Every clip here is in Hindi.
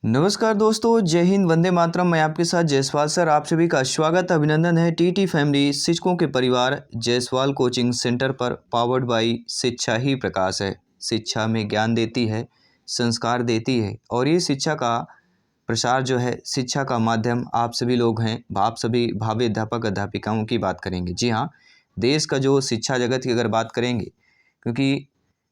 नमस्कार दोस्तों, जय हिंद, वंदे मातरम। मैं आपके साथ जायसवाल सर। आप सभी का स्वागत अभिनंदन है टीटी फैमिली शिक्षकों के परिवार जायसवाल कोचिंग सेंटर पर। पावर्ड बाई शिक्षा ही प्रकाश है। शिक्षा में ज्ञान देती है, संस्कार देती है और ये शिक्षा का प्रसार जो है, शिक्षा का माध्यम आप सभी लोग हैं। आप सभी भावी अध्यापक अध्यापिकाओं की बात करेंगे। जी हाँ, देश का जो शिक्षा जगत की अगर बात करेंगे, क्योंकि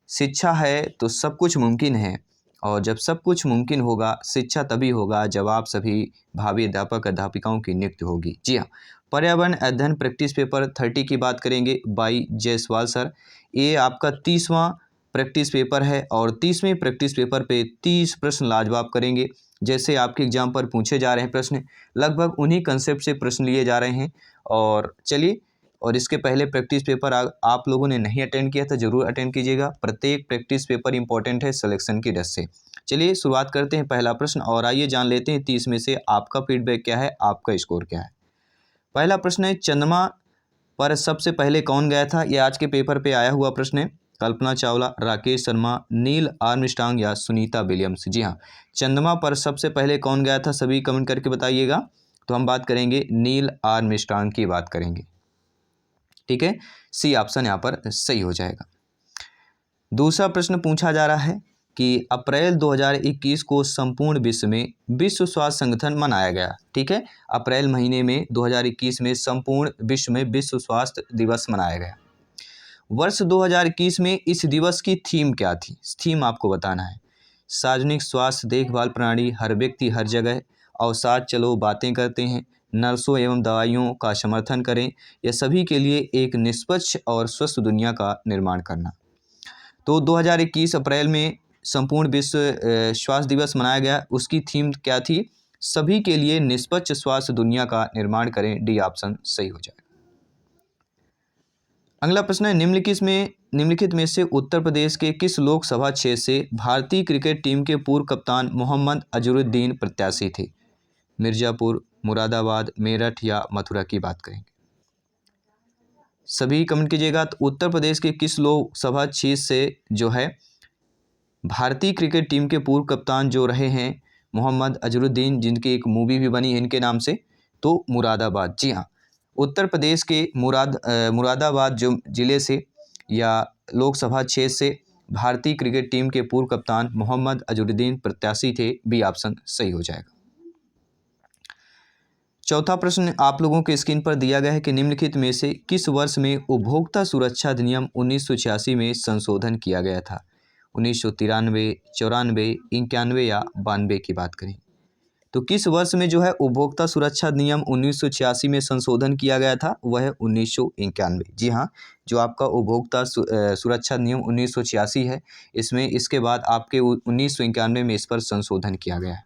शिक्षा है तो सब कुछ मुमकिन है। और जब सब कुछ मुमकिन होगा, शिक्षा तभी होगा जब आप सभी भावी अध्यापक अध्यापिकाओं की नियुक्ति होगी। जी हाँ, पर्यावरण अध्ययन प्रैक्टिस पेपर 30 की बात करेंगे बाई जायसवाल सर। ये आपका 30वां प्रैक्टिस पेपर है और 30वें प्रैक्टिस पेपर पे 30 प्रश्न लाजवाब करेंगे। जैसे आपके एग्जाम पर पूछे जा रहे हैं प्रश्न, लगभग उन्हीं कंसेप्ट से प्रश्न लिए जा रहे हैं। और चलिए, और इसके पहले प्रैक्टिस पेपर आप लोगों ने नहीं अटेंड किया तो ज़रूर अटेंड कीजिएगा। प्रत्येक प्रैक्टिस पेपर इंपॉर्टेंट है सिलेक्शन की दृष्टि से। चलिए शुरुआत करते हैं पहला प्रश्न और आइए जान लेते हैं 30 में से आपका फीडबैक क्या है, आपका स्कोर क्या है। पहला प्रश्न है, चंद्रमा पर सबसे पहले कौन गया था? यह आज के पेपर पे आया हुआ प्रश्न है। कल्पना चावला, राकेश शर्मा, नील आर्मस्ट्रांग या सुनीता विलियम्स। जी हाँ, चंद्रमा पर सबसे पहले कौन गया था, सभी कमेंट करके बताइएगा। तो हम बात करेंगे नील आर्मस्ट्रांग की बात करेंगे। ठीक है, सी ऑप्शन यहाँ पर सही हो जाएगा। दूसरा प्रश्न पूछा जा रहा है कि अप्रैल 2021 को संपूर्ण विश्व में विश्व स्वास्थ्य संगठन मनाया गया। ठीक है, अप्रैल महीने में 2021 में संपूर्ण विश्व में विश्व स्वास्थ्य दिवस मनाया गया। वर्ष 2021 में इस दिवस की थीम क्या थी? थीम आपको बताना है। सार्वजनिक स्वास्थ्य देखभाल प्रणाली, हर व्यक्ति हर जगह, और साथ चलो बातें करते हैं, नर्सों एवं दवाइयों का समर्थन करें, या सभी के लिए एक निष्पक्ष और स्वस्थ दुनिया का निर्माण करना। तो 2021 अप्रैल में संपूर्ण विश्व स्वास्थ्य दिवस मनाया गया। उसकी थीम क्या थी? सभी के लिए निष्पक्ष स्वास्थ्य दुनिया का निर्माण करें। डी ऑप्शन सही हो जाएगा। अगला प्रश्न है, निम्नलिखित में से उत्तर प्रदेश के किस लोकसभा क्षेत्र से भारतीय क्रिकेट टीम के पूर्व कप्तान मोहम्मद अजहरुद्दीन प्रत्याशी थे? मिर्जापुर, मुरादाबाद, मेरठ या मथुरा की बात करेंगे। सभी कमेंट कीजिएगा। तो उत्तर प्रदेश के किस लोकसभा क्षेत्र से जो है भारतीय क्रिकेट टीम के पूर्व कप्तान जो रहे हैं मोहम्मद अजहरुद्दीन, जिनकी एक मूवी भी बनी है इनके नाम से, तो मुरादाबाद। जी हाँ, उत्तर प्रदेश के मुरादाबाद जो ज़िले से या लोकसभा क्षेत्र से भारतीय क्रिकेट टीम के पूर्व कप्तान मोहम्मद अजहरुद्दीन प्रत्याशी थे। बी ऑप्शन सही हो जाएगा। चौथा प्रश्न आप लोगों के स्क्रीन पर दिया गया है कि निम्नलिखित में से किस वर्ष में उपभोक्ता सुरक्षा अधिनियम 1986 में संशोधन किया गया था? 1993, 94, 91 या 92 की बात करें। तो किस वर्ष में जो है उपभोक्ता सुरक्षा अधिनियम 1986 में संशोधन किया गया था? वह है 1991। जी हाँ, जो आपका उपभोक्ता सुरक्षा अधिनियम 1986 है, इसमें इसके बाद आपके 1991 में इस पर संशोधन किया गया है।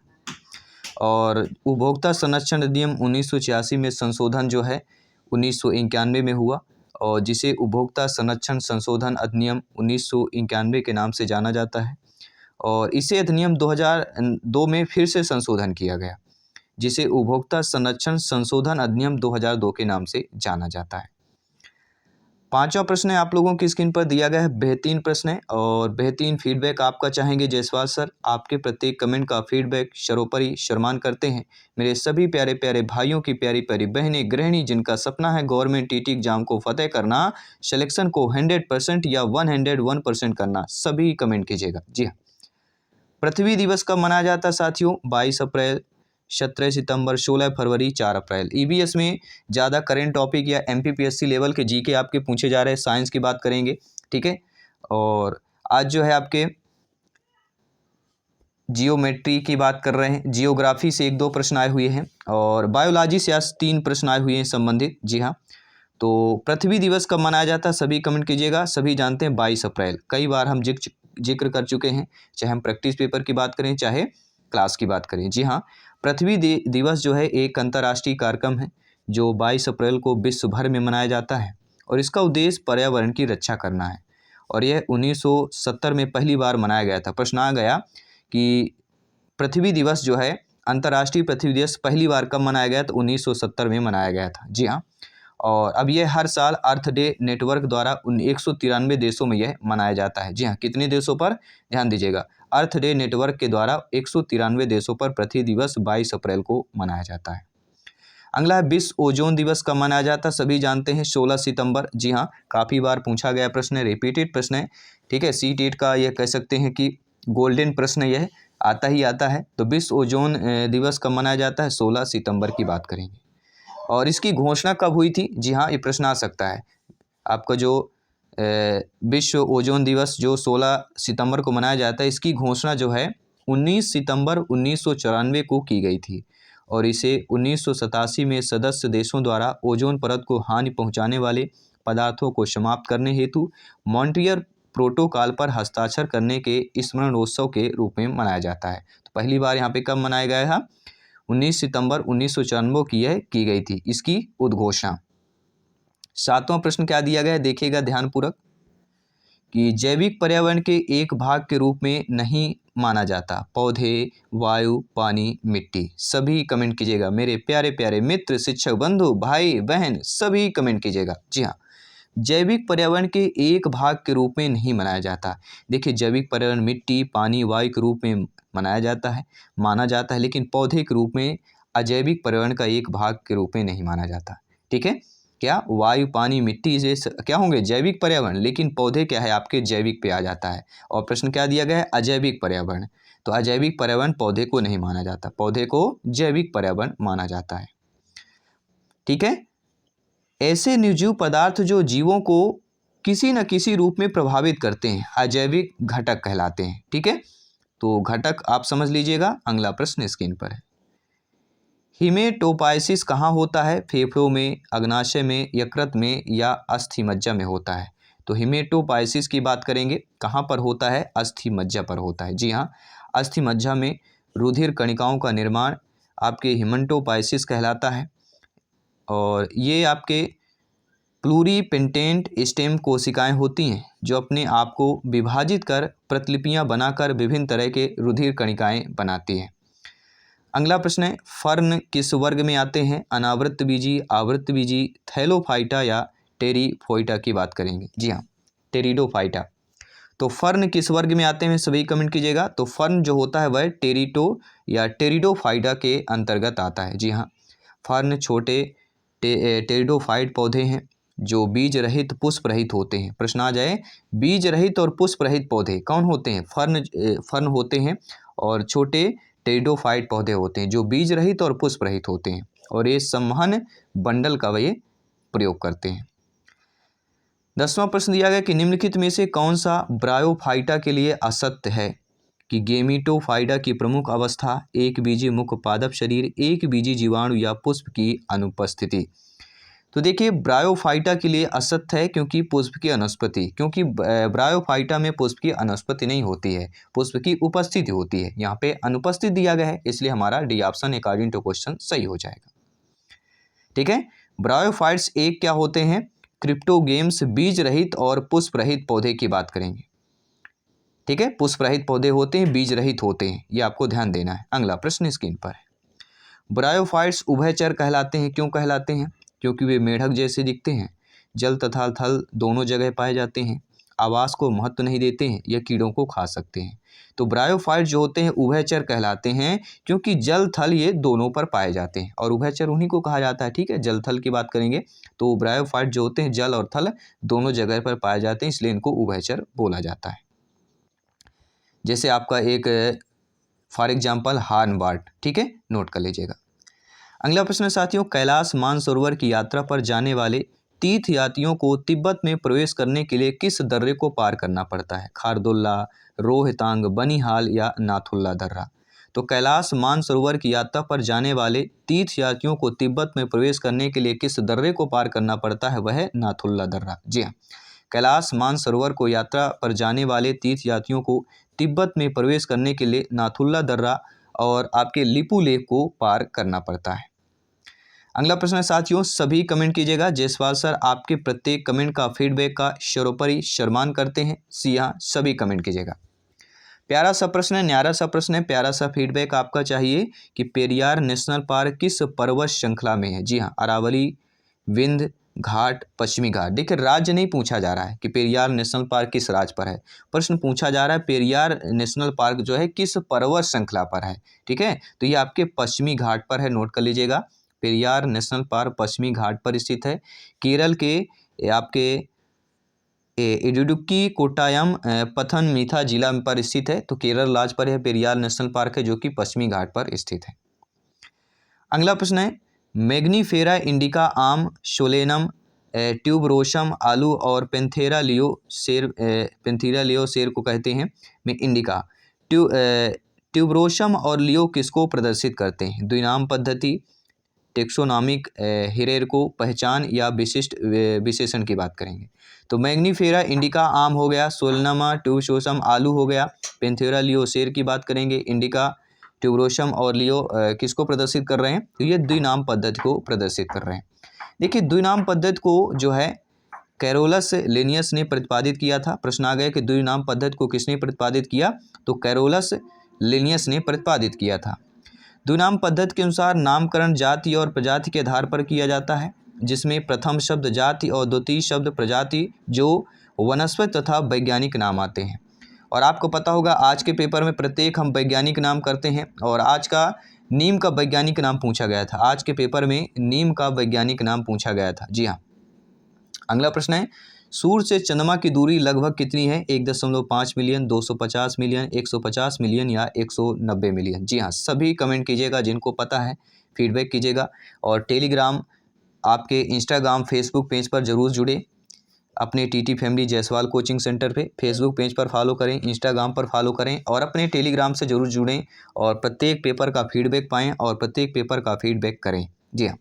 और उपभोक्ता संरक्षण अधिनियम 1986 में संशोधन जो है 1991 में हुआ, और जिसे उपभोक्ता संरक्षण संशोधन अधिनियम 1991 के नाम से जाना जाता है। और इसे अधिनियम 2002 में फिर से संशोधन किया गया, जिसे उपभोक्ता संरक्षण संशोधन अधिनियम 2002 के नाम से जाना जाता है। पांचवा प्रश्न है आप लोगों की स्क्रीन पर दिया गया है। बेहतरीन प्रश्न है और बेहतरीन फीडबैक आपका चाहेंगे जायसवाल सर। आपके प्रत्येक कमेंट का फीडबैक सर्वोपरि सम्मान करते हैं। मेरे सभी प्यारे प्यारे भाइयों की प्यारी प्यारी बहनें गृहिणी, जिनका सपना है गवर्नमेंट टीटी एग्जाम को फतेह करना, सिलेक्शन को 100% या 101% करना, सभी कमेंट कीजिएगा। जी हाँ, पृथ्वी दिवस कब मनाया जाता है साथियों? 22 अप्रैल, 17 सितंबर, 16 फरवरी, 4 अप्रैल। ईवीएस में ज़्यादा करेंट टॉपिक या एमपीपीएससी लेवल के जीके आपके पूछे जा रहे हैं। साइंस की बात करेंगे, ठीक है। और आज जो है आपके जियोमेट्री की बात कर रहे हैं। जियोग्राफी से 1-2 प्रश्न आए हुए हैं और बायोलॉजी से आज 3 प्रश्न आए हुए हैं संबंधित। जी हाँ, तो पृथ्वी दिवस कब मनाया जाता है सभी कमेंट कीजिएगा। सभी जानते हैं 22 अप्रैल। कई बार हम जिक्र कर चुके हैं, चाहे हम प्रैक्टिस पेपर की बात करें चाहे क्लास की बात करें। जी हाँ, पृथ्वी दिवस जो है एक अंतर्राष्ट्रीय कार्यक्रम है जो 22 अप्रैल को विश्व भर में मनाया जाता है, और इसका उद्देश्य पर्यावरण की रक्षा करना है। और यह 1970 में पहली बार मनाया गया था। प्रश्न आ गया कि पृथ्वी दिवस जो है, अंतर्राष्ट्रीय पृथ्वी दिवस पहली बार कब मनाया गया? तो 1970 में मनाया गया था। जी हाँ, और अब यह हर साल अर्थ डे नेटवर्क द्वारा 193 देशों में यह मनाया जाता है। जी हाँ, कितने देशों पर? ध्यान दीजिएगा, अर्थ डे नेटवर्क के द्वारा 193 देशों पर पृथ्वी दिवस 22 अप्रैल को मनाया जाता है। अगला है विश्व ओजोन दिवस कब मनाया जाता है, सभी जानते हैं 16 सितंबर। जी हाँ, काफ़ी बार पूछा गया प्रश्न है, रिपीटेड प्रश्न है, ठीक है। सीटेट का यह कह सकते हैं कि गोल्डन प्रश्न यह आता ही आता है। तो विश्व ओजोन दिवस कब मनाया जाता है, 16 सितंबर की बात करेंगे। और इसकी घोषणा कब हुई थी, जी हाँ, ये प्रश्न आ सकता है। आपका जो विश्व ओजोन दिवस जो 16 सितंबर को मनाया जाता है, इसकी घोषणा जो है 19 सितंबर 1994 को की गई थी और इसे 1987 में सदस्य देशों द्वारा ओजोन परत को हानि पहुंचाने वाले पदार्थों को समाप्त करने हेतु मॉन्ट्रियल प्रोटोकॉल पर हस्ताक्षर करने के स्मरणोत्सव के रूप में मनाया जाता है। तो पहली बार यहाँ पे कब मनाया गया था, 19 सितंबर 1994 की यह की गई थी इसकी उद्घोषणा। 7वां प्रश्न क्या दिया गया है, देखिएगा ध्यानपूर्वक कि जैविक पर्यावरण के एक भाग के रूप में नहीं माना जाता पौधे, वायु, पानी, मिट्टी। सभी कमेंट कीजिएगा मेरे प्यारे प्यारे मित्र, शिक्षक बंधु, भाई बहन, सभी कमेंट कीजिएगा। जी हाँ, जैविक पर्यावरण के एक भाग के रूप में नहीं मनाया जाता। देखिए, जैविक पर्यावरण मिट्टी, पानी, वायु के रूप में मनाया जाता है, माना जाता है, लेकिन पौधे के रूप में अजैविक पर्यावरण का एक भाग के रूप में नहीं माना जाता। ठीक है, क्या वायु, पानी, मिट्टी से क्या होंगे जैविक पर्यावरण, लेकिन पौधे क्या है आपके जैविक पे आ जाता है। और प्रश्न क्या दिया गया है, अजैविक पर्यावरण। तो अजैविक पर्यावरण पौधे को नहीं माना जाता, पौधे को जैविक पर्यावरण माना जाता है। ठीक है, ऐसे निर्जीव पदार्थ जो जीवों को किसी न किसी रूप में प्रभावित करते हैं अजैविक घटक कहलाते हैं। ठीक है, तो घटक आप समझ लीजिएगा। अगला प्रश्न स्क्रीन पर है, हिमेटोपाइसिस कहाँ होता है, फेफड़ों में, अग्नाशय में, यकृत में या अस्थि मज्जा में होता है। तो हिमेटोपाइसिस की बात करेंगे, कहाँ पर होता है, अस्थि मज्जा पर होता है। जी हाँ, अस्थि मज्जा में रुधिर कणिकाओं का निर्माण आपके हिमेटोपाइसिस कहलाता है और ये आपके प्लूरीपेटेंट स्टेम कोशिकाएं होती हैं जो अपने आप को विभाजित कर प्रतिलिपियां बनाकर विभिन्न तरह के रुधिर कणिकाएं बनाती हैं। अगला प्रश्न है, फर्न किस वर्ग में आते हैं, अनावृतबीजी, आवृतबीजी, थैलोफाइटा या टेरिफोइटा की बात करेंगे। जी हाँ, टेरिडोफाइटा। तो फर्न किस वर्ग में आते हैं, सभी कमेंट कीजिएगा। तो फर्न जो होता है वह टेरिटो या टेरिडोफाइटा के अंतर्गत आता है। जी हाँ, फर्न छोटे टेरिडोफाइट पौधे हैं जो बीज रहित पुष्प रहित होते हैं। प्रश्न आ जाए, बीज रहित और पुष्प रहित पौधे कौन होते हैं, फर्न होते हैं और छोटे टेरिडोफाइट पौधे होते हैं जो बीज रहित और पुष्प रहित होते हैं और ये संवहन बंडल का ये प्रयोग करते हैं। 10वां प्रश्न दिया गया कि निम्नलिखित में से कौन सा ब्रायोफाइटा के लिए असत्य है, कि गेमिटोफाइटा की प्रमुख अवस्था एक बीजी मुख्य पादप शरीर, एक बीजी जीवाणु या पुष्प की अनुपस्थिति। तो देखिए, ब्रायोफाइटा के लिए असत्य है क्योंकि पुष्प की अनुपस्थिति, क्योंकि ब्रायोफाइटा में पुष्प की अनुपस्थिति नहीं होती है, पुष्प की उपस्थिति होती है। यहाँ पे अनुपस्थित दिया गया है, इसलिए हमारा D option according to question सही हो जाएगा। ठीक है, ब्रायोफाइट्स एक क्या होते हैं, क्रिप्टोगेम्स, बीज रहित और पुष्प रहित पौधे की बात करेंगे। ठीक है, पुष्प रहित पौधे होते हैं, बीज रहित होते हैं, ये आपको ध्यान देना है। अगला प्रश्न स्क्रीन पर है, ब्रायोफाइट्स उभयचर कहलाते हैं, क्यों कहलाते हैं, क्योंकि वे मेढक जैसे दिखते हैं, जल तथा थल दोनों जगह पाए जाते हैं, आवास को महत्व नहीं देते हैं, या कीड़ों को खा सकते हैं। तो ब्रायोफाइट जो होते हैं उभयचर कहलाते हैं क्योंकि जल थल ये दोनों पर पाए जाते हैं और उभयचर उन्हीं को कहा जाता है। ठीक है, जल थल की बात करेंगे तो ब्रायोफाइट जो होते हैं जल और थल दोनों जगह पर पाए जाते हैं, इसलिए इनको उभयचर बोला जाता है। जैसे आपका एक फॉर एग्जाम्पल हार्नबार्ट। ठीक है, नोट कर लीजिएगा। अगला प्रश्न साथियों, कैलाश मानसरोवर की यात्रा पर जाने वाले तीर्थयात्रियों को तिब्बत में प्रवेश करने के लिए किस दर्रे को पार करना पड़ता है, खारदुल्ला, रोहतांग, बनिहाल या नाथुल्ला दर्रा। तो कैलाश मानसरोवर की यात्रा पर जाने वाले तीर्थयात्रियों को तिब्बत में प्रवेश करने के लिए किस दर्रे को पार करना पड़ता है, वह है नाथुल्ला दर्रा। जी हाँ, कैलाश मानसरोवर को यात्रा पर जाने वाले तीर्थयात्रियों को तिब्बत में प्रवेश करने के लिए नाथुल्ला दर्रा और आपके लिपू लेक को पार करना पड़ता है। अगला प्रश्न है साथियों, सभी कमेंट कीजिएगा। जयसवाल सर आपके प्रत्येक कमेंट का फीडबैक का सर्वोपरि सम्मान करते हैं। सी हाँ, सभी कमेंट कीजिएगा। प्यारा सा प्रश्न है, न्यारा सा प्रश्न है, प्यारा सा फीडबैक आपका चाहिए कि पेरियार नेशनल पार्क किस पर्वत श्रृंखला में है। जी हाँ, अरावली, विंध्य, घाट, पश्चिमी घाट। देखिए राज्य नहीं पूछा जा रहा है कि पेरियार नेशनल पार्क किस राज्य पर है, प्रश्न पूछा जा रहा है पेरियार नेशनल पार्क जो है किस पर्वत श्रृंखला पर है। ठीक है, तो ये आपके पश्चिमी घाट पर है, नोट कर लीजिएगा। पेरियार नेशनल पार्क पश्चिमी घाट पर स्थित है। केरल के आपके इडुक्की कोट्टायम पथनमथिट्टा जिला पर स्थित है। तो केरल राज्य पर यह पेरियार नेशनल पार्क है जो कि पश्चिमी घाट पर स्थित है। अगला प्रश्न है मैग्नीफेरा इंडिका आम, सोलेनम, ट्यूबरोसम आलू और पेंथेरा लियो शेर को कहते हैं में इंडिका। ट्यूबरोसम और लियो किसको प्रदर्शित करते हैं? द्विनाम पद्धति, टेक्सोनॉमिक हेरेर को पहचान या विशिष्ट विशेषण की बात करेंगे। तो मैग्नीफेरा इंडिका आम हो गया, सोलनमा ट्यूबरोसम आलू हो गया, पेंथेरा लियो शेर की बात करेंगे, इंडिका ट्यूबरोसम और लियो किसको प्रदर्शित कर रहे हैं? तो ये द्विनाम पद्धति को प्रदर्शित कर रहे हैं। देखिए द्विनाम पद्धति को जो है कैरोलस लिनियस ने प्रतिपादित किया था। प्रश्न आ गया कि द्विनाम पद्धति को किसने प्रतिपादित किया? तो कैरोलस लिनियस ने प्रतिपादित किया था। द्विनाम पद्धति के अनुसार नामकरण जाति और प्रजाति के आधार पर किया जाता है, जिसमें प्रथम शब्द जाति और द्वितीय शब्द प्रजाति जो वनस्पति तथा वैज्ञानिक नाम आते हैं। और आपको पता होगा आज के पेपर में प्रत्येक हम वैज्ञानिक नाम करते हैं और आज का नीम का वैज्ञानिक नाम पूछा गया था। आज के पेपर में नीम का वैज्ञानिक नाम पूछा गया था। जी हाँ। अगला प्रश्न है सूर्य से चंद्रमा की दूरी लगभग कितनी है? 1.5 मिलियन, 250 मिलियन, 150 मिलियन या 190 मिलियन? जी हाँ, सभी कमेंट कीजिएगा जिनको पता है, फीडबैक कीजिएगा। और टेलीग्राम, आपके इंस्टाग्राम, फेसबुक पेज पर जरूर जुड़े अपने TT family Jaiswal coaching centre पे। फेसबुक पेज पर फॉलो करें, इंस्टाग्राम पर फॉलो करें और अपने टेलीग्राम से जरूर जुड़ें और प्रत्येक पेपर का फीडबैक पाएँ और प्रत्येक पेपर का फीडबैक करें। जी हाँ,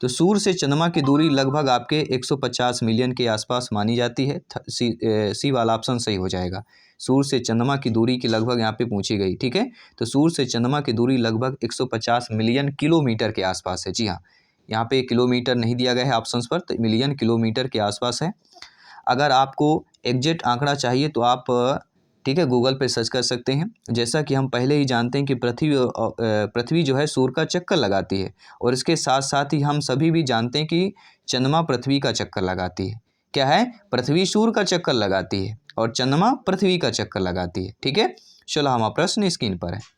तो सूर्य से चंद्रमा की दूरी लगभग आपके 150 मिलियन के आसपास मानी जाती है। सी वाला ऑप्शन सही हो जाएगा। सूर्य से चंद्रमा की दूरी की लगभग यहाँ पे पूछी गई। ठीक है, तो सूर्य से चंद्रमा की दूरी लगभग 150 मिलियन किलोमीटर के आसपास है। जी हाँ, यहाँ पे किलोमीटर नहीं दिया गया है ऑप्शंस पर, तो मिलियन किलोमीटर के आसपास है। अगर आपको एग्जैक्ट आंकड़ा चाहिए तो आप ठीक है गूगल पे सर्च कर सकते हैं। जैसा कि हम पहले ही जानते हैं कि पृथ्वी जो है सूर्य का चक्कर लगाती है और इसके साथ साथ ही हम सभी भी जानते हैं कि चंद्रमा पृथ्वी का चक्कर लगाती है। क्या है? पृथ्वी सूर्य का चक्कर लगाती है और चंद्रमा पृथ्वी का चक्कर लगाती है। ठीक है, चलो हमारा प्रश्न स्क्रीन पर है।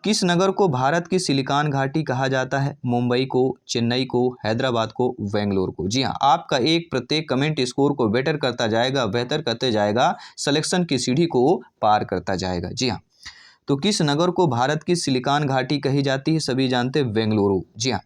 किस नगर को भारत की सिलिकॉन घाटी कहा जाता है? मुंबई को, चेन्नई को, हैदराबाद को, बेंगलोर को? जी हाँ, आपका एक प्रत्येक कमेंट स्कोर को बेटर करता जाएगा, बेहतर करते जाएगा, सिलेक्शन की सीढ़ी को पार करता जाएगा। जी हाँ, तो किस नगर को भारत की सिलिकॉन घाटी कही जाती है? सभी जानते हैं बेंगलुरु। जी हाँ,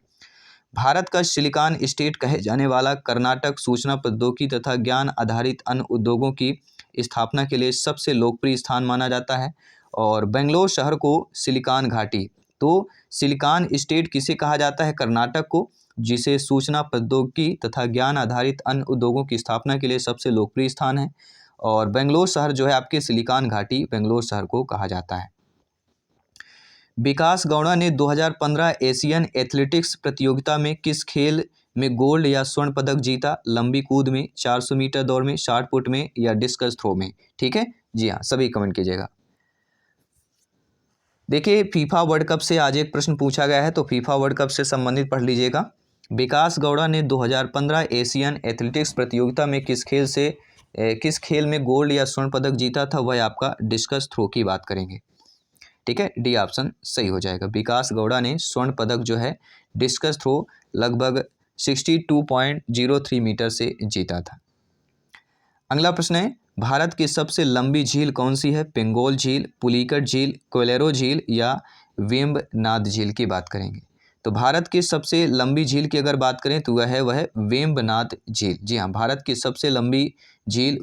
भारत का सिलिकॉन स्टेट कहे जाने वाला कर्नाटक सूचना प्रौद्योगिकी तथा ज्ञान आधारित अन्य उद्योगों की स्थापना के लिए सबसे लोकप्रिय स्थान माना जाता है। और बेंगलोर शहर को सिलिकॉन घाटी, तो सिलिकॉन स्टेट किसे कहा जाता है? कर्नाटक को, जिसे सूचना प्रौद्योगिकी तथा ज्ञान आधारित अन्य उद्योगों की स्थापना के लिए सबसे लोकप्रिय स्थान है। और बेंगलोर शहर जो है आपके सिलिकॉन घाटी बेंगलोर शहर को कहा जाता है। विकास गौड़ा ने 2015 एशियन एथलेटिक्स प्रतियोगिता में किस खेल में गोल्ड या स्वर्ण पदक जीता? लंबी कूद में, 400 मीटर दौड़ में, शॉट पुट में या डिस्कस थ्रो में? ठीक है, जी हाँ, सभी कमेंट कीजिएगा। देखिए फीफा वर्ल्ड कप से आज एक प्रश्न पूछा गया है, तो फीफा वर्ल्ड कप से संबंधित पढ़ लीजिएगा। विकास गौड़ा ने 2015 एशियन एथलेटिक्स प्रतियोगिता में किस खेल में गोल्ड या स्वर्ण पदक जीता था? वह आपका डिस्कस थ्रो की बात करेंगे। ठीक है, डी ऑप्शन सही हो जाएगा। विकास गौड़ा ने स्वर्ण पदक जो है डिस्कस थ्रो लगभग 62.03 मीटर से जीता था। अगला प्रश्न है भारत की सबसे लंबी झील कौन सी है? पेंगोल झील, पुलिकट झील, कोलेरो झील या वेम्बनाड झील की बात करेंगे। तो भारत की सबसे लंबी झील की अगर बात करें तो वह है वेम्बनाड झील। जी हाँ, भारत की सबसे लंबी झील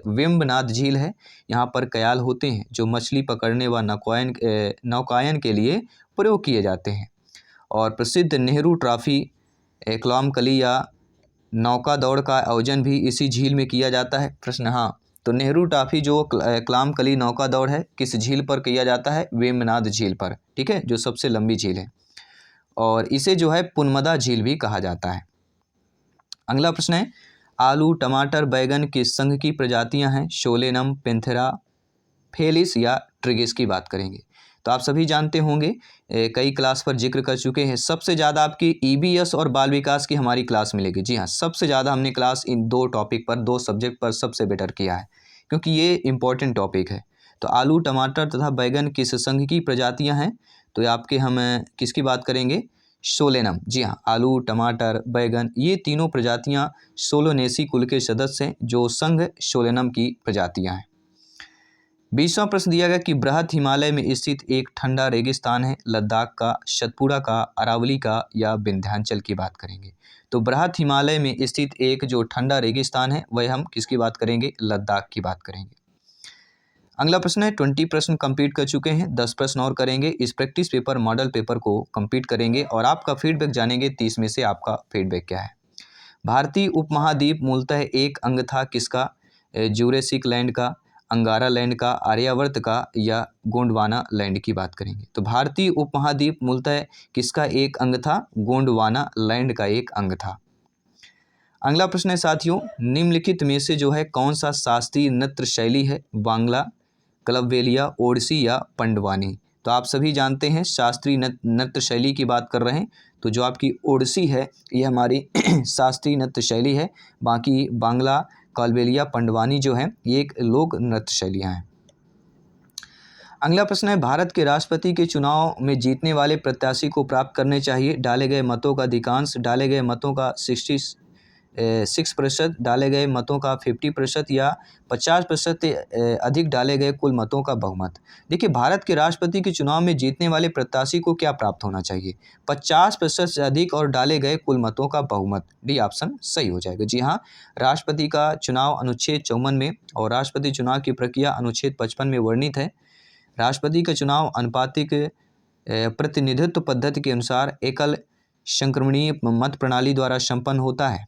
वेम्बनाड झील है। यहाँ पर कयाल होते हैं जो मछली पकड़ने व नौकायन के लिए प्रयोग किए जाते हैं। और प्रसिद्ध नेहरू ट्रॉफी, कलामकली या नौका दौड़ का आयोजन भी इसी झील में किया जाता है। प्रश्न, हाँ, तो नेहरू ट्रॉफी जो कलामकली नौका दौड़ है किस झील पर किया जाता है? वेम्बनाड झील पर। ठीक है, जो सबसे लंबी झील है और इसे जो है पुनमदा झील भी कहा जाता है। अगला प्रश्न है आलू, टमाटर, बैगन किस संघ की प्रजातियां हैं? सोलेनम, पेंथेरा, फेलिस या ट्रिगिस की बात करेंगे। तो आप सभी जानते होंगे, कई क्लास पर जिक्र कर चुके हैं, सबसे ज़्यादा आपकी ईबीएस और बाल विकास की हमारी क्लास मिलेगी। जी हाँ, सबसे ज़्यादा हमने क्लास इन 2 टॉपिक पर, 2 सब्जेक्ट पर सबसे बेटर किया है, क्योंकि ये इम्पोर्टेंट टॉपिक है। तो आलू, टमाटर तथा बैंगन किस संघ की प्रजातियां हैं? तो ये आपके हम किसकी बात करेंगे? सोलेनम। जी हाँ, आलू, टमाटर, बैंगन ये तीनों प्रजातियां सोलोनेसी कुल के सदस्य हैं, जो संघ सोलेनम की प्रजातियां हैं। 20वां प्रश्न दिया गया कि बृहद हिमालय में स्थित एक ठंडा रेगिस्तान है, लद्दाख का, सतपुड़ा का, अरावली का या विंध्याचल की बात करेंगे। तो बृहद हिमालय में स्थित एक जो ठंडा रेगिस्तान है वह हम किसकी बात करेंगे? लद्दाख की बात करेंगे। अगला प्रश्न है, 20 प्रश्न कंप्लीट कर चुके हैं, 10 प्रश्न और करेंगे। इस प्रैक्टिस पेपर मॉडल पेपर को कंप्लीट करेंगे और आपका फीडबैक जानेंगे, 30 में से आपका फीडबैक क्या है। भारतीय उपमहाद्वीप मूलतः एक अंग था किसका? ज्यूरेसिक लैंड का, अंगारा लैंड का, आर्यावर्त का या गोंडवाना लैंड की बात करेंगे। तो भारतीय उपमहाद्वीप मूलतः किसका एक अंग था? गोंडवाना लैंड का एक अंग था। अगला प्रश्न है साथियों, निम्नलिखित में से जो है कौन सा शास्त्रीय नृत्य शैली है? बांग्ला, क्लबवेलिया, ओडिसी या पंडवानी? तो आप सभी जानते हैं शास्त्रीय नृत्य शैली की बात कर रहे हैं, तो जो आपकी ओडिसी है ये हमारी शास्त्रीय नृत्य शैली है। बाकी बांग्ला, क्लबवेलिया, पंडवानी जो है ये एक लोक नृत्य शैलियाँ हैं। अगला प्रश्न है, भारत के राष्ट्रपति के चुनाव में जीतने वाले प्रत्याशी को प्राप्त करने चाहिए डाले गए मतों का अधिकांश, डाले गए मतों का 66%, डाले गए मतों का 50% या 50% अधिक डाले गए कुल मतों का बहुमत। देखिए, भारत के राष्ट्रपति के चुनाव में जीतने वाले प्रत्याशी को क्या प्राप्त होना चाहिए? 50% से अधिक और डाले गए कुल मतों का बहुमत। डी ऑप्शन सही हो जाएगा। जी हाँ, राष्ट्रपति का चुनाव अनुच्छेद 54 में और राष्ट्रपति चुनाव की प्रक्रिया अनुच्छेद 55 में वर्णित है। राष्ट्रपति का चुनाव अनुपातिक प्रतिनिधित्व पद्धति के अनुसार एकल संक्रमणीय मत प्रणाली द्वारा संपन्न होता है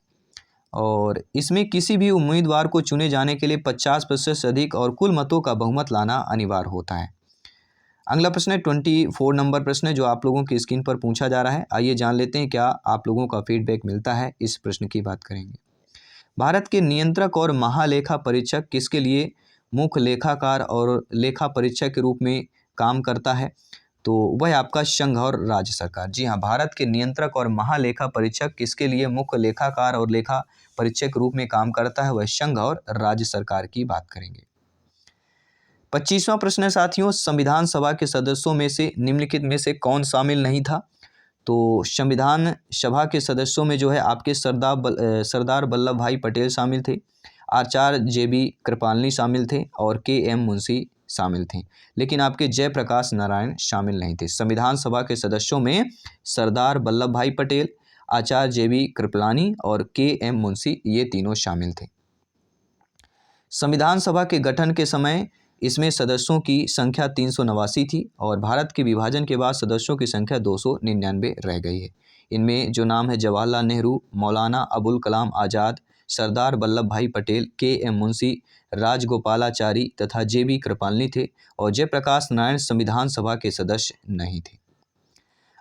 और इसमें किसी भी उम्मीदवार को चुने जाने के लिए 50% से अधिक और कुल मतों का बहुमत लाना अनिवार्य होता है। अगला प्रश्न है 24 नंबर प्रश्न है, जो आप लोगों की स्क्रीन पर पूछा जा रहा है। आइए जान लेते हैं क्या आप लोगों का फीडबैक मिलता है। इस प्रश्न की बात करेंगे। भारत के नियंत्रक और महालेखा परीक्षक किसके लिए मुख्य लेखाकार और लेखा परीक्षक के रूप में काम करता है? तो वह आपका संघ और राज्य सरकार। जी हाँ, भारत के नियंत्रक और महालेखा परीक्षक किसके लिए मुख्य लेखाकार और लेखा परीक्षक के रूप में काम करता है? वह संघ और राज्य सरकार की बात करेंगे। 25वां प्रश्न है साथियों, संविधान सभा के सदस्यों में से निम्नलिखित में से कौन शामिल नहीं था? तो संविधान सभा के सदस्यों में जो है आपके सरदार वल्लभ भाई पटेल शामिल थे, आचार्य JB कृपलानी शामिल थे और KM मुंशी शामिल थे, लेकिन आपके जयप्रकाश नारायण शामिल नहीं थे। संविधान सभा के सदस्यों में सरदार वल्लभ भाई पटेल, आचार्य JB कृपलानी और KM मुंशी ये तीनों शामिल थे। संविधान सभा के गठन के समय इसमें सदस्यों की संख्या 389 थी और भारत के विभाजन के बाद सदस्यों की संख्या 299 रह गई है। इनमें जो नाम है जवाहरलाल नेहरू, मौलाना अबुल कलाम आज़ाद, सरदार वल्लभ भाई पटेल, KM मुंशी, राजगोपालाचारी तथा JB कृपलानी थे और जयप्रकाश नारायण संविधान सभा के सदस्य नहीं थे।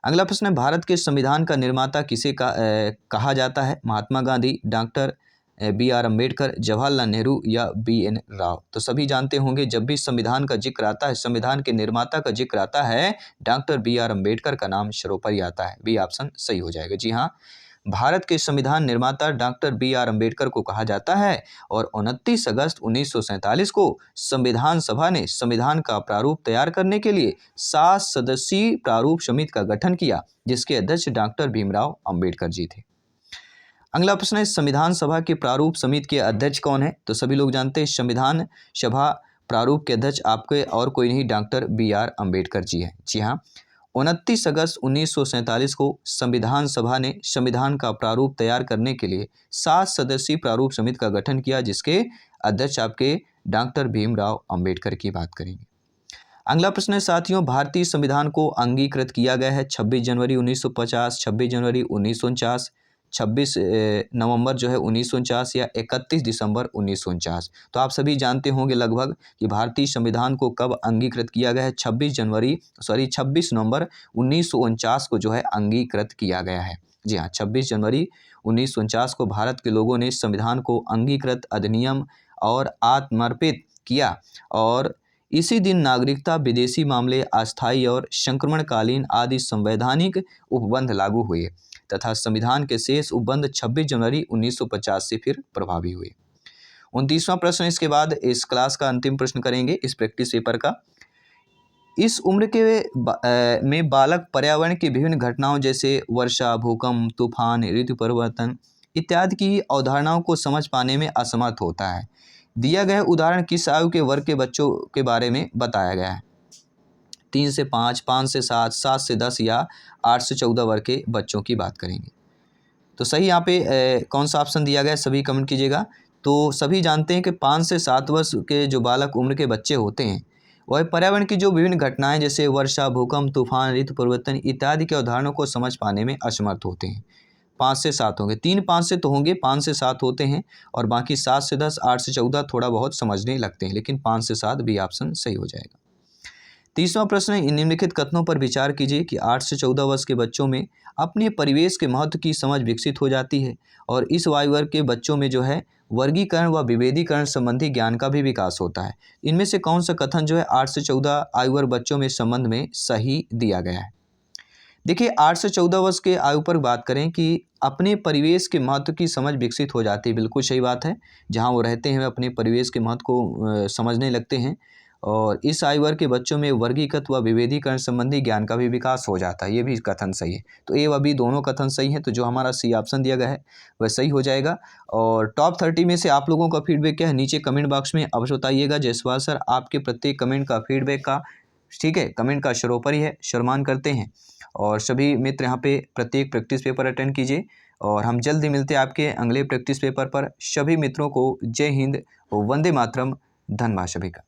अगला प्रश्न है, भारत के संविधान का निर्माता किसे कहा जाता है? महात्मा गांधी, डॉक्टर BR अम्बेडकर, जवाहरलाल नेहरू या BN राव? तो सभी जानते होंगे, जब भी संविधान का जिक्र आता है, संविधान के निर्माता का जिक्र आता है, डॉक्टर BR अम्बेडकर का नाम सर्वोपरि आता है। बी ऑप्शन सही हो जाएगा। जी हाँ, भारत के संविधान निर्माता डॉक्टर BR अम्बेडकर को कहा जाता है और 29 अगस्त 1947 को संविधान सभा ने संविधान का प्रारूप तैयार करने के लिए 7 सदस्यीय प्रारूप समिति का गठन किया, जिसके अध्यक्ष डॉक्टर भीमराव अम्बेडकर जी थे। अगला प्रश्न है, संविधान सभा के प्रारूप समिति के अध्यक्ष कौन है? तो सभी लोग जानते हैं संविधान सभा प्रारूप के अध्यक्ष आपके और कोई नहीं, डॉक्टर BR अम्बेडकर जी हैं। जी हाँ, 29 अगस्त 1947 को संविधान सभा ने संविधान का प्रारूप तैयार करने के लिए 7 सदस्यीय प्रारूप समिति का गठन किया, जिसके अध्यक्ष आपके डॉक्टर भीमराव अम्बेडकर की बात करेंगे। अगला प्रश्न है साथियों, भारतीय संविधान को अंगीकृत किया गया है 26 जनवरी 1950, 26 जनवरी 1949, 26 नवंबर जो है 1949 या 31 दिसंबर 1949? तो आप सभी जानते होंगे लगभग कि भारतीय संविधान को कब अंगीकृत किया गया है। 26 नवंबर 1949 को जो है अंगीकृत किया गया है। जी हाँ, 26 जनवरी 1949 को भारत के लोगों ने संविधान को अंगीकृत, अधिनियम और आत्मर्पित किया और इसी दिन नागरिकता, विदेशी मामले, अस्थायी और संक्रमणकालीन आदि संवैधानिक उपबंध लागू हुए तथा संविधान के शेष उपबंध 26 जनवरी 1950 से फिर प्रभावी हुए। 29वां प्रश्न इसके बाद इस क्लास का अंतिम प्रश्न करेंगे इस प्रैक्टिस पेपर का। इस उम्र के में बालक पर्यावरण की विभिन्न घटनाओं जैसे वर्षा, भूकंप, तूफान, ऋतु परिवर्तन इत्यादि की अवधारणाओं को समझ पाने में असमर्थ होता है। दिया गया उदाहरण किस आयु के वर्ग के बच्चों के बारे में बताया गया है? 3 से 5, 5 से 7, 7 से 10 या 8 से 14 वर्ग के बच्चों की बात करेंगे। तो सही यहाँ पे कौन सा ऑप्शन दिया गया है, सभी कमेंट कीजिएगा। तो सभी जानते हैं कि 5 से 7 वर्ष के जो बालक उम्र के बच्चे होते हैं वह पर्यावरण की जो विभिन्न घटनाएं जैसे वर्षा, भूकंप, तूफान, ऋतु परिवर्तन इत्यादि के उदाहरणों को समझ पाने में असमर्थ होते हैं। 5 से 7 होंगे, 3-5 से तो होंगे, 5 से 7 होते हैं और बाकी 7 से 10, 8 से 14 थोड़ा बहुत समझने लगते हैं, लेकिन 5 से 7 बी ऑप्शन सही हो जाएगा। 30वां प्रश्न है, निम्नलिखित कथनों पर विचार कीजिए कि 8 से 14 वर्ष के बच्चों में अपने परिवेश के महत्व की समझ विकसित हो जाती है और इस आयु वर्ग के बच्चों में जो है वर्गीकरण व विभेदीकरण संबंधी ज्ञान का भी विकास होता है। इनमें से कौन सा कथन जो है 8 से 14 आयु वर्ग बच्चों में संबंध में सही दिया गया है? देखिए 8 से 14 वर्ष के आयु पर बात करें कि अपने परिवेश के महत्व की समझ विकसित हो जाती है, बिल्कुल सही बात है। जहाँ वो रहते हैं वे अपने परिवेश के महत्व को समझने लगते हैं और इस आयु वर्ग के बच्चों में वर्गीकृत व विभेदीकरण संबंधी ज्ञान का भी विकास हो जाता है, ये भी कथन सही है। तो ए व बी दोनों कथन सही हैं, तो जो हमारा सी ऑप्शन दिया गया है वह सही हो जाएगा। और टॉप 30 में से आप लोगों का फीडबैक क्या है नीचे कमेंट बॉक्स में अवश्य बताइएगा। जायसवाल सर आपके प्रत्येक कमेंट का फीडबैक का ठीक है कमेंट का सर्वोपरि है, सम्मान करते हैं। और सभी मित्र यहाँ पे प्रत्येक प्रैक्टिस पेपर अटेंड कीजिए और हम जल्द ही मिलते हैं आपके अगले प्रैक्टिस पेपर पर। सभी मित्रों को जय हिंद, वंदे मातरम, धन्यवाद सभी का।